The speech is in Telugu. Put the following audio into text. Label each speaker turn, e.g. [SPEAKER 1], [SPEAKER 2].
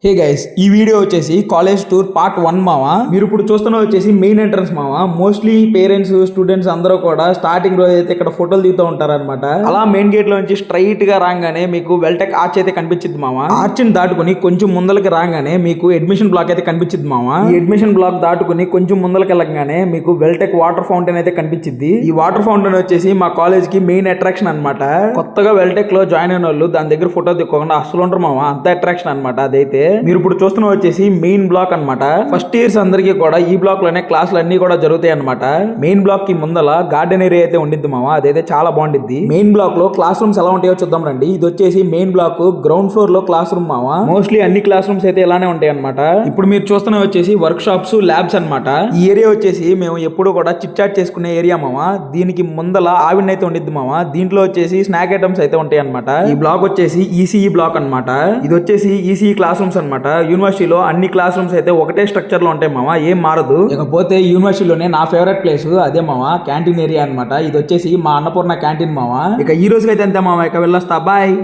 [SPEAKER 1] హే గైస్, ఈ వీడియో వచ్చేసి కాలేజ్ టూర్ పార్ట్ 1 మావా. మీరు ఇప్పుడు చూస్తున్న వచ్చేసి మెయిన్ ఎంట్రన్స్ మావా. మోస్ట్లీ పేరెంట్స్ స్టూడెంట్స్ అందరూ కూడా స్టార్టింగ్ రోజు అయితే ఇక్కడ ఫోటోలు దిగుతూ ఉంటారన్నమాట. అలా మెయిన్ గేట్ లో నుంచి స్ట్రైట్ గా రాగానే మీకు వెల్టెక్ ఆర్చ్ అయితే కనిపించింది మావా. ఆర్చ్ ని దాటుకుని కొంచెం ముందలకి రాగానే మీకు అడ్మిషన్ బ్లాక్ అయితే కనిపించింది మావా. ఈ అడ్మిషన్ బ్లాక్ దాటుకుని కొంచెం ముందలకి వెళ్ళగానే మీకు వెల్టెక్ వాటర్ ఫౌంటైన్ అయితే కనిపించింది. ఈ వాటర్ ఫౌంటైన్ వచ్చేసి మా కాలేజ్ కి మెయిన్ అట్రాక్షన్ అన్నమాట. కొత్తగా వెల్టెక్ లో జాయిన్ అయిన వాళ్ళు దాని దగ్గర ఫోటో దిక్కోకుండా అసలు ఉండరు మావా. అంత అట్రాక్షన్ అన్నమాట అదైతే. మీరు ఇప్పుడు చూస్తున్న వచ్చేసి మెయిన్ బ్లాక్ అన్నమాట. ఫస్ట్ ఇయర్స్ అందరికీ కూడా ఈ బ్లాక్ లోనే క్లాసులు అన్ని కూడా జరుగుతాయి అన్నమాట. మెయిన్ బ్లాక్ కి ముందల గార్డెన్ ఏరియా అయితే ఉండిద్ది మావా. అదైతే చాలా బాగుండిద్ది. మెయిన్ బ్లాక్ లో క్లాస్ రూమ్స్ ఎలా ఉంటాయో చూద్దాం రండి. ఇది వచ్చేసి మెయిన్ బ్లాక్ గ్రౌండ్ ఫ్లోర్ లో క్లాస్ రూమ్ మావా. మోస్ట్లీ అన్ని క్లాస్ రూమ్స్ అయితే ఇలానే ఉంటాయి అన్నమాట. ఇప్పుడు మీరు చూస్తున్న వచ్చేసి వర్క్ షాప్స్, ల్యాబ్స్ అన్నమాట. ఈ ఏరియా వచ్చేసి మేము ఎప్పుడు కూడా చిట్ చాట్ చేసుకునే ఏరియా మావా. దీనికి ముందల ఆవిన్ అయితే ఉండిద్ది మావా. దీంట్లో వచ్చేసి స్నాక్ ఐటమ్స్ అయితే ఉంటాయి అన్నమాట. ఈ బ్లాక్ వచ్చేసి ఈసీఈ బ్లాక్ అన్నమాట. ఇది వచ్చేసి ఈసీఈ క్లాస్ రూమ్స్ అన్నమాట. యూనివర్సిటీలో అన్ని క్లాస్ రూమ్స్ అయితే ఒకటే స్ట్రక్చర్ లో ఉంటాయి మావా, ఏం మారదు. ఇకపోతే యూనివర్సిటీలోనే నా ఫేవరెట్ ప్లేస్ అదే మావా, క్యాంటీన్ ఏరియా అన్నమాట. ఇది వచ్చేసి మా అన్నపూర్ణ క్యాంటీన్ మావా. ఇక ఈ రోజుకి అయితే అంతే మావా, ఇక వెళ్ళొస్తా, బాయ్.